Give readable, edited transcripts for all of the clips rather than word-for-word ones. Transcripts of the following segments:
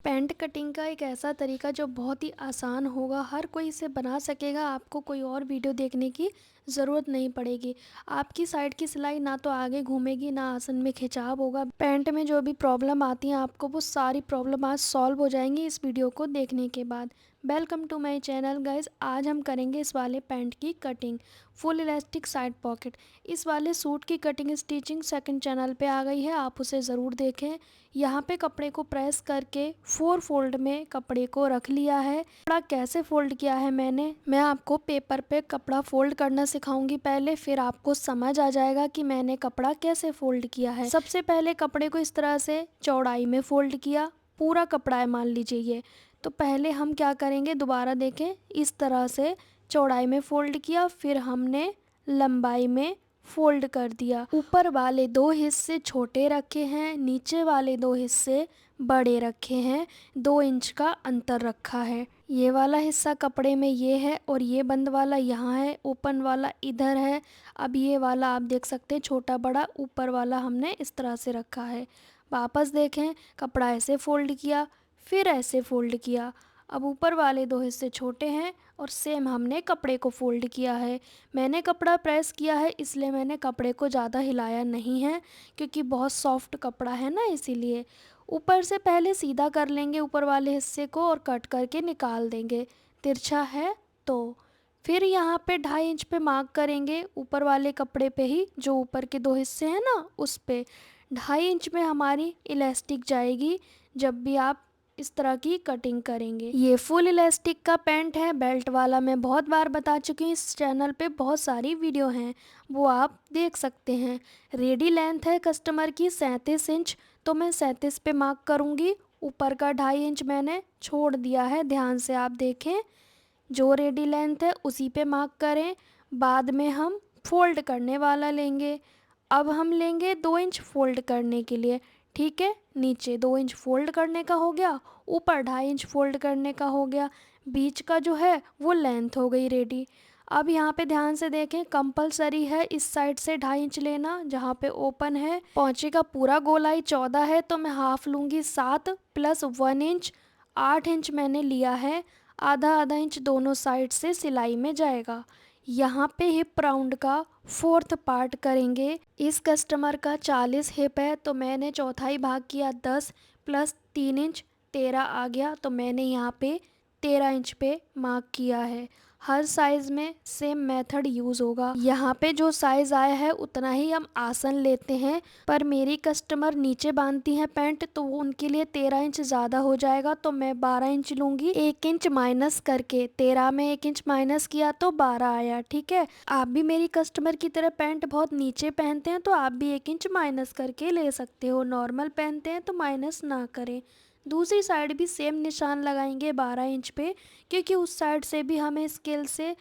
Pant cutting का एक ऐसा तरीका जो बहुत ही आसान होगा, हर कोई इसे बना सकेगा। आपको कोई और वीडियो देखने की ज़रूरत नहीं पड़ेगी। आपकी साइड की सिलाई ना तो आगे घूमेगी, ना आसन में खिंचाव होगा। पैंट में जो भी प्रॉब्लम आती हैं आपको, वो सारी प्रॉब्लम आज सॉल्व हो जाएंगी इस वीडियो को देखने के बाद। Welcome to my channel guys. आज हम करेंगे इस वाले पैंट की कटिंग, फुल इलास्टिक साइड पॉकेट। इस वाले सूट की कटिंग स्टिचिंग सेकंड चैनल पे आ गई है, आप उसे ज़रूर देखें। यहाँ पे कपड़े को प्रेस करके 4 फोल्ड में कपड़े को रख लिया है। कपड़ा कैसे फोल्ड किया है मैं आपको पेपर पे कपड़ा फोल्ड करना सिखाऊंगी पहले, फिर आपको समझ आ जाएगा कि मैंने कपड़ा कैसे फोल्ड किया है। सबसे पहले कपड़े को इस तरह से चौड़ाई में फोल्ड किया, पूरा कपड़ा है मान लीजिए ये। तो पहले हम क्या करेंगे, दोबारा देखें, इस तरह से चौड़ाई में फोल्ड किया, फिर हमने लंबाई में फोल्ड कर दिया। ऊपर वाले 2 हिस्से छोटे रखे हैं, नीचे वाले 2 हिस्से बड़े रखे हैं। 2 इंच का अंतर रखा है। ये वाला हिस्सा कपड़े में ये है और ये बंद वाला यहाँ है, ओपन वाला इधर है। अब ये वाला आप देख सकते हैं, छोटा बड़ा ऊपर वाला हमने इस तरह से रखा है। वापस देखें, कपड़ा ऐसे फोल्ड किया, फिर ऐसे फोल्ड किया। अब ऊपर वाले 2 हिस्से छोटे हैं और सेम हमने कपड़े को फोल्ड किया है। मैंने कपड़ा प्रेस किया है इसलिए मैंने कपड़े को ज़्यादा हिलाया नहीं है, क्योंकि बहुत सॉफ्ट कपड़ा है ना, इसीलिए। ऊपर से पहले सीधा कर लेंगे ऊपर वाले हिस्से को और कट करके निकाल देंगे, तिरछा है तो। फिर यहाँ पे 2.5 इंच पे मार्क करेंगे, ऊपर वाले कपड़े पे ही, जो ऊपर के 2 हिस्से हैं ना उस पे 2.5 इंच में हमारी इलास्टिक जाएगी जब भी आप इस तरह की कटिंग करेंगे। ये फुल इलास्टिक का पैंट है, बेल्ट वाला मैं बहुत बार बता चुकी हूँ। इस चैनल पे बहुत सारी वीडियो हैं, वो आप देख सकते हैं। रेडी लेंथ है कस्टमर की 37 इंच, तो मैं 37 पे मार्क करूँगी। ऊपर का 2.5 इंच मैंने छोड़ दिया है, ध्यान से आप देखें। जो रेडी लेंथ है उसी पे मार्क करें। बाद में हम फोल्ड करने वाला लेंगे। अब हम लेंगे 2 इंच फोल्ड करने के लिए, ठीक है। नीचे 2 इंच फोल्ड करने का हो गया, ऊपर 2.5 इंच फोल्ड करने का हो गया। बीच का जो है वो लेंथ हो गई रेडी। अब यहाँ पे ध्यान से देखें, कंपलसरी है इस साइड से 2.5 इंच लेना, जहाँ पे ओपन है। पौचे का पूरा गोलाई 14 है, तो मैं हाफ लूँगी 7 प्लस 1 इंच, 8 इंच मैंने लिया है। आधा आधा इंच दोनों साइड से सिलाई में जाएगा। यहाँ पे हिप राउंड का 4th पार्ट करेंगे। इस कस्टमर का 40 हिप है, तो मैंने चौथाई भाग किया 10 प्लस 3 इंच, 13 आ गया। तो मैंने यहाँ पे 13 इंच पे मार्क किया है। हर साइज़ में सेम मेथड यूज़ होगा। यहाँ पे जो साइज़ आया है उतना ही हम आसन लेते हैं, पर मेरी कस्टमर नीचे बांधती हैं पैंट, तो वो उनके लिए 13 इंच ज़्यादा हो जाएगा, तो मैं 12 इंच लूँगी। 1 इंच माइनस करके 13 में 1 इंच माइनस किया तो 12 आया, ठीक है। आप भी मेरी कस्टमर की तरह पैंट बहुत नीचे पहनते हैं तो आप भी 1 इंच माइनस करके ले सकते हो। नॉर्मल पहनते हैं तो माइनस ना करें। दूसरी साइड भी सेम निशान लगाएंगे 12 इंच पे, क्योंकि उस साइड से भी हमें स्केल से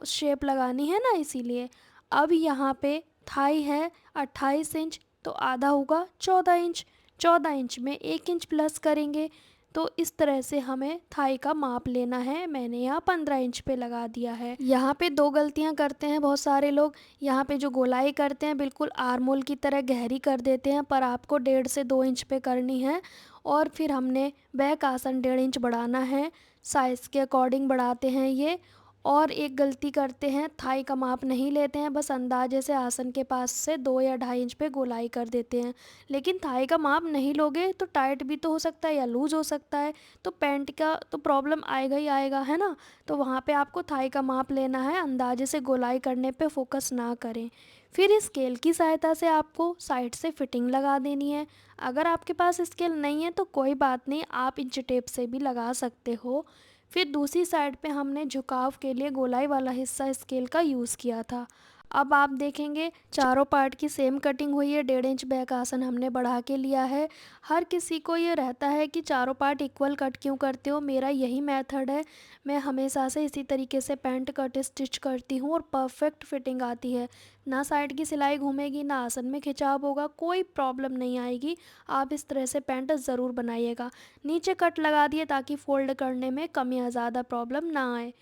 शेप लगानी है ना, इसीलिए। अब यहाँ पे थाई है 28 इंच, तो आधा होगा 14 इंच। 14 इंच में 1 इंच प्लस करेंगे, तो इस तरह से हमें थाई का माप लेना है। मैंने यहाँ 15 इंच पे लगा दिया है। यहाँ पे 2 गलतियाँ करते हैं बहुत सारे लोग। यहाँ पे जो गोलाई करते हैं बिल्कुल आर्मोल की तरह गहरी कर देते हैं, पर आपको 1.5 से 2 इंच पे करनी है। और फिर हमने बैक आसन 1.5 इंच बढ़ाना है, साइज़ के अकॉर्डिंग बढ़ाते हैं ये। और एक गलती करते हैं, थाई का माप नहीं लेते हैं, बस अंदाजे से आसन के पास से 2 या 2.5 इंच पे गोलाई कर देते हैं। लेकिन थाई का माप नहीं लोगे तो टाइट भी तो हो सकता है या लूज़ हो सकता है, तो पैंट का तो प्रॉब्लम आएगा ही आएगा, है ना। तो वहाँ पे आपको थाई का माप लेना है, अंदाजे से गोलाई करने पे फोकस ना करें। फिर इस स्केल की सहायता से आपको साइड से फिटिंग लगा देनी है। अगर आपके पास स्केल नहीं है तो कोई बात नहीं, आप इंच टेप से भी लगा सकते हो। फिर दूसरी साइड पे हमने झुकाव के लिए गोलाई वाला हिस्सा स्केल का यूज़ किया था। अब आप देखेंगे चारों पार्ट की सेम कटिंग हुई है। 1.5 इंच बैक आसन हमने बढ़ा के लिया है। हर किसी को ये रहता है कि चारों पार्ट इक्वल कट क्यों करते हो, मेरा यही मेथड है। मैं हमेशा से इसी तरीके से पैंट कट स्टिच करती हूँ और परफेक्ट फिटिंग आती है। ना साइड की सिलाई घूमेगी, ना आसन में खिंचाव होगा, कोई प्रॉब्लम नहीं आएगी। आप इस तरह से पैंट ज़रूर बनाइएगा। नीचे कट लगा दिए ताकि फोल्ड करने में कम या ज़्यादा प्रॉब्लम ना आए।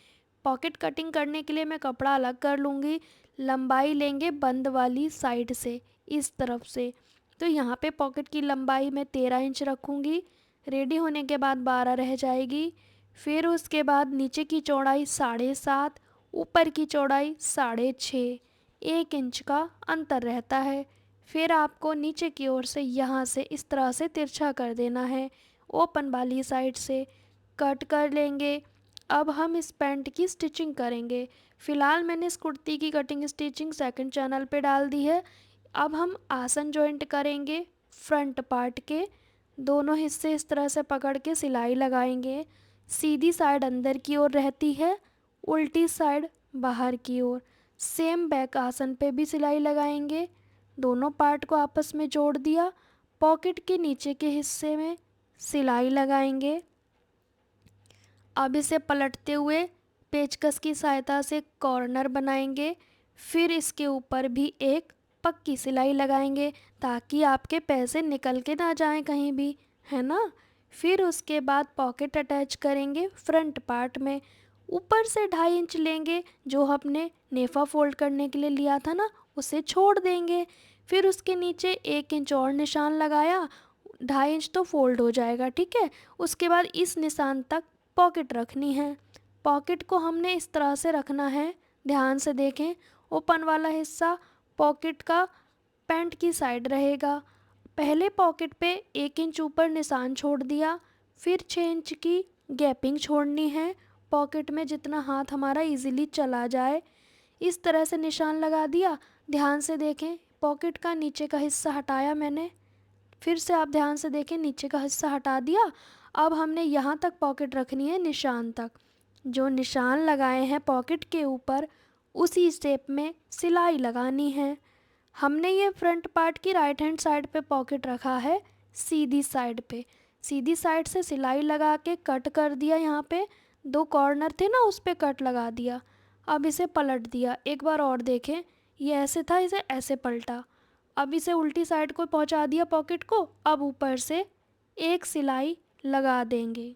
पॉकेट कटिंग करने के लिए मैं कपड़ा अलग कर लूँगी। लंबाई लेंगे बंद वाली साइड से, इस तरफ से। तो यहाँ पे पॉकेट की लंबाई मैं 13 इंच रखूँगी। रेडी होने के बाद 12 रह जाएगी। फिर उसके बाद नीचे की चौड़ाई 7.5, ऊपर की चौड़ाई 6.5, 1 इंच का अंतर रहता है। फिर आपको नीचे की ओर से यहाँ से इस तरह से तिरछा कर देना है, ओपन वाली साइड से कट कर लेंगे। अब हम इस पैंट की स्टिचिंग करेंगे। फ़िलहाल मैंने इस कुर्ती की कटिंग स्टिचिंग सेकंड चैनल पे डाल दी है। अब हम आसन जॉइंट करेंगे। फ्रंट पार्ट के दोनों हिस्से इस तरह से पकड़ के सिलाई लगाएंगे। सीधी साइड अंदर की ओर रहती है, उल्टी साइड बाहर की ओर। सेम बैक आसन पे भी सिलाई लगाएंगे। दोनों पार्ट को आपस में जोड़ दिया। पॉकेट के नीचे के हिस्से में सिलाई लगाएंगे। अब इसे पलटते हुए पेचकस की सहायता से कॉर्नर बनाएंगे। फिर इसके ऊपर भी एक पक्की सिलाई लगाएंगे ताकि आपके पैसे निकल के ना जाएं कहीं भी, है ना। फिर उसके बाद पॉकेट अटैच करेंगे फ्रंट पार्ट में। ऊपर से 2.5 इंच लेंगे, जो हमने नेफा फोल्ड करने के लिए लिया था ना, उसे छोड़ देंगे। फिर उसके नीचे 1 इंच और निशान लगाया, 2.5 इंच तो फोल्ड हो जाएगा, ठीक है। उसके बाद इस निशान तक पॉकेट रखनी है। पॉकेट को हमने इस तरह से रखना है, ध्यान से देखें। ओपन वाला हिस्सा पॉकेट का पैंट की साइड रहेगा। पहले पॉकेट पे 1 इंच ऊपर निशान छोड़ दिया। फिर 6 इंच की गैपिंग छोड़नी है पॉकेट में, जितना हाथ हमारा इजीली चला जाए। इस तरह से निशान लगा दिया। ध्यान से देखें, पॉकेट का नीचे का हिस्सा हटाया मैंने। फिर से आप ध्यान से देखें, नीचे का हिस्सा हटा दिया। अब हमने यहाँ तक पॉकेट रखनी है, निशान तक। जो निशान लगाए हैं पॉकेट के ऊपर, उसी स्टेप में सिलाई लगानी है। हमने ये फ्रंट पार्ट की राइट हैंड साइड पे पॉकेट रखा है, सीधी साइड पे। सीधी साइड से सिलाई लगा के कट कर दिया। यहाँ पे 2 कॉर्नर थे ना, उस पे कट लगा दिया। अब इसे पलट दिया। एक बार और देखें, ये ऐसे था, इसे ऐसे पलटा। अब इसे उल्टी साइड को पहुंचा दिया पॉकेट को। अब ऊपर से एक सिलाई लगा देंगे।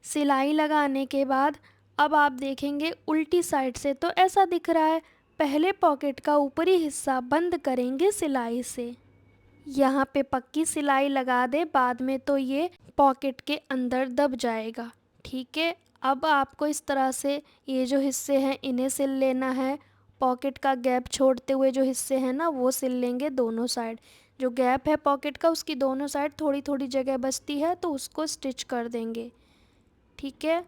सिलाई लगाने के बाद अब आप देखेंगे उल्टी साइड से तो ऐसा दिख रहा है। पहले पॉकेट का ऊपरी हिस्सा बंद करेंगे सिलाई से। यहाँ पे पक्की सिलाई लगा दे, बाद में तो ये पॉकेट के अंदर दब जाएगा, ठीक है। अब आपको इस तरह से ये जो हिस्से हैं इन्हें सिल लेना है। पॉकेट का गैप छोड़ते हुए जो हिस्से हैं ना, वो सिल लेंगे दोनों साइड। जो गैप है पॉकेट का, उसकी दोनों साइड थोड़ी थोड़ी जगह बचती है, तो उसको स्टिच कर देंगे, ठीक है।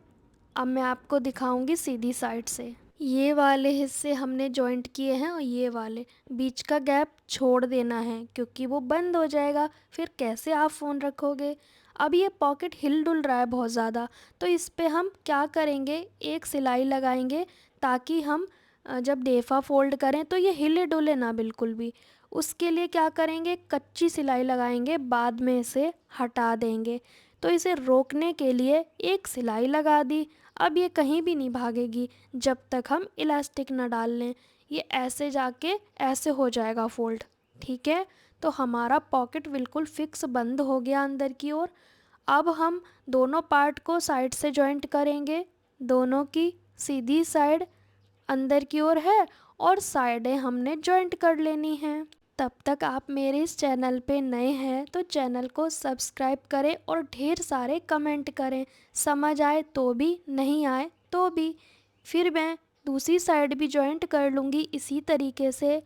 अब मैं आपको दिखाऊंगी सीधी साइड से। ये वाले हिस्से हमने जॉइंट किए हैं और ये वाले बीच का गैप छोड़ देना है, क्योंकि वो बंद हो जाएगा। फिर कैसे आप फ़ोन रखोगे। अब ये पॉकेट हिल डुल रहा है बहुत ज़्यादा, तो इस पे हम क्या करेंगे, एक सिलाई लगाएंगे ताकि हम जब डेफा फोल्ड करें तो ये हिले डुले ना बिल्कुल भी। उसके लिए क्या करेंगे, कच्ची सिलाई लगाएंगे, बाद में इसे हटा देंगे। तो इसे रोकने के लिए एक सिलाई लगा दी। अब ये कहीं भी नहीं भागेगी जब तक हम इलास्टिक न डाल लें। ये ऐसे जाके ऐसे हो जाएगा फोल्ड, ठीक है। तो हमारा पॉकेट बिल्कुल फिक्स बंद हो गया अंदर की ओर। अब हम दोनों पार्ट को साइड से जॉइंट करेंगे। दोनों की सीधी साइड अंदर की ओर है और साइडें हमने जॉइंट कर लेनी हैं। तब तक आप मेरे इस चैनल पे नए हैं तो चैनल को सब्सक्राइब करें और ढेर सारे कमेंट करें, समझ आए तो भी, नहीं आए तो भी। फिर मैं दूसरी साइड भी जॉइंट कर लूँगी इसी तरीके से।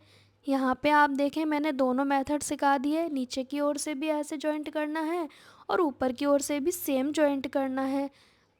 यहाँ पे आप देखें, मैंने दोनों मेथड सिखा दिए। नीचे की ओर से भी ऐसे जॉइंट करना है और ऊपर की ओर से भी सेम जॉइंट करना है।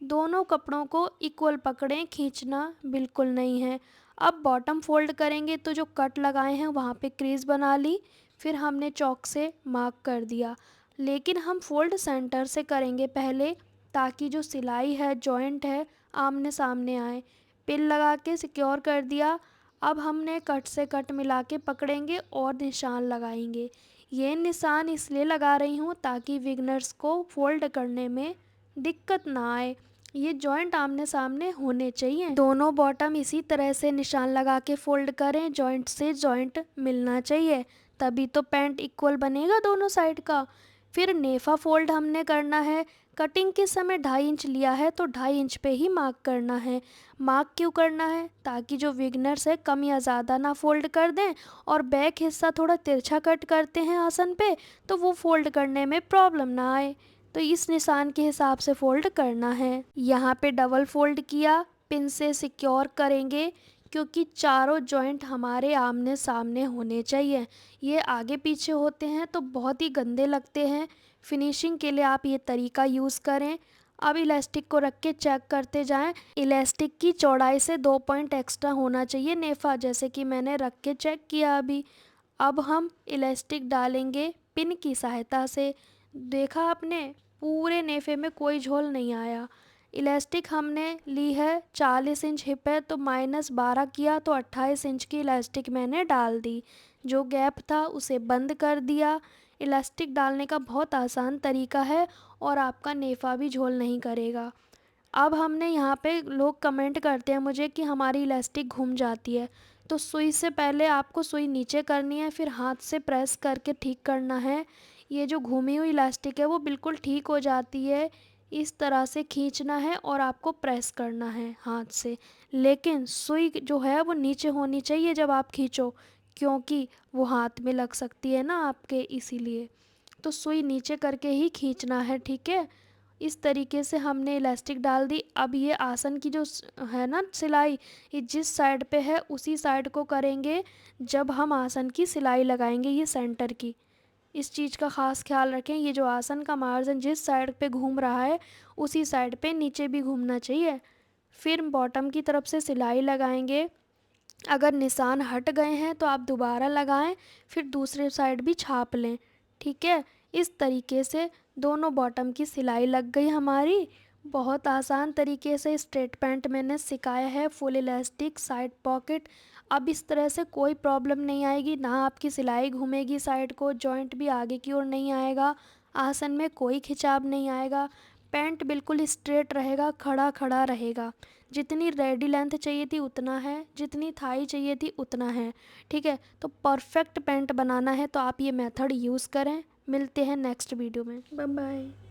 दोनों कपड़ों को इक्वल पकड़ें, खींचना बिल्कुल नहीं है। अब बॉटम फोल्ड करेंगे तो जो कट लगाए हैं वहाँ पे क्रीज बना ली। फिर हमने चॉक से मार्क कर दिया, लेकिन हम फोल्ड सेंटर से करेंगे पहले, ताकि जो सिलाई है, जॉइंट है, आमने सामने आए। पिन लगा के सिक्योर कर दिया। अब हमने कट से कट मिला के पकड़ेंगे और निशान लगाएंगे। ये निशान इसलिए लगा रही हूँ ताकि बिगनर्स को फोल्ड करने में दिक्कत ना आए। ये जॉइंट आमने सामने होने चाहिए। दोनों बॉटम इसी तरह से निशान लगा के फोल्ड करें, जॉइंट से जॉइंट मिलना चाहिए, तभी तो पैंट इक्वल बनेगा दोनों साइड का। फिर नेफा फोल्ड हमने करना है। कटिंग के समय 2.5 इंच लिया है तो 2.5 इंच पे ही मार्क करना है। मार्क क्यों करना है? ताकि जो बिगनर्स है कम या ज़्यादा ना फोल्ड कर दें, और बैक हिस्सा थोड़ा तिरछा कट करते हैं आसन पे तो वो फोल्ड करने में प्रॉब्लम ना आए। तो इस निशान के हिसाब से फोल्ड करना है। यहाँ पे डबल फोल्ड किया, पिन से सिक्योर करेंगे क्योंकि चारों जॉइंट हमारे आमने सामने होने चाहिए। ये आगे पीछे होते हैं तो बहुत ही गंदे लगते हैं। फिनिशिंग के लिए आप ये तरीका यूज़ करें। अब इलास्टिक को रख के चेक करते जाएं। इलास्टिक की चौड़ाई से 2 पॉइंट एक्स्ट्रा होना चाहिए नेफा, जैसे कि मैंने रख के चेक किया अभी। अब हम इलास्टिक डालेंगे पिन की सहायता से। देखा आपने, पूरे नेफे में कोई झोल नहीं आया। इलास्टिक हमने ली है 40 इंच हिप है तो -12 किया तो 28 इंच की इलास्टिक मैंने डाल दी। जो गैप था उसे बंद कर दिया। इलास्टिक डालने का बहुत आसान तरीका है और आपका नेफा भी झोल नहीं करेगा। अब हमने यहाँ पे लोग कमेंट करते हैं मुझे कि हमारी इलास्टिक घूम जाती है, तो सुई से पहले आपको सुई नीचे करनी है, फिर हाथ से प्रेस करके ठीक करना है। ये जो घूमी हुई इलास्टिक है वो बिल्कुल ठीक हो जाती है। इस तरह से खींचना है और आपको प्रेस करना है हाथ से, लेकिन सुई जो है वो नीचे होनी चाहिए जब आप खींचो, क्योंकि वो हाथ में लग सकती है ना आपके, इसीलिए। तो सुई नीचे करके ही खींचना है, ठीक है। इस तरीके से हमने इलास्टिक डाल दी। अब ये आसन की जो है ना सिलाई, ये जिस साइड पे है उसी साइड को करेंगे जब हम आसन की सिलाई लगाएंगे, ये सेंटर की। इस चीज़ का ख़ास ख्याल रखें, ये जो आसन का मार्जिन जिस साइड पे घूम रहा है उसी साइड पे नीचे भी घूमना चाहिए। फिर बॉटम की तरफ से सिलाई लगाएंगे। अगर निशान हट गए हैं तो आप दोबारा लगाएं, फिर दूसरे साइड भी छाप लें, ठीक है। इस तरीके से दोनों बॉटम की सिलाई लग गई हमारी। बहुत आसान तरीके से स्ट्रेट पैंट मैंने सिखाया है, फुल इलास्टिक, साइड पॉकेट। अब इस तरह से कोई प्रॉब्लम नहीं आएगी, ना आपकी सिलाई घूमेगी साइड को, जॉइंट भी आगे की ओर नहीं आएगा, आसन में कोई खिंचाव नहीं आएगा, पैंट बिल्कुल स्ट्रेट रहेगा, खड़ा खड़ा रहेगा। जितनी रेडी लेंथ चाहिए थी उतना है, जितनी थाई चाहिए थी उतना है, ठीक है। तो परफेक्ट पैंट बनाना है तो आप ये मेथड यूज़ करें। मिलते हैं नेक्स्ट वीडियो में, बाय बाय।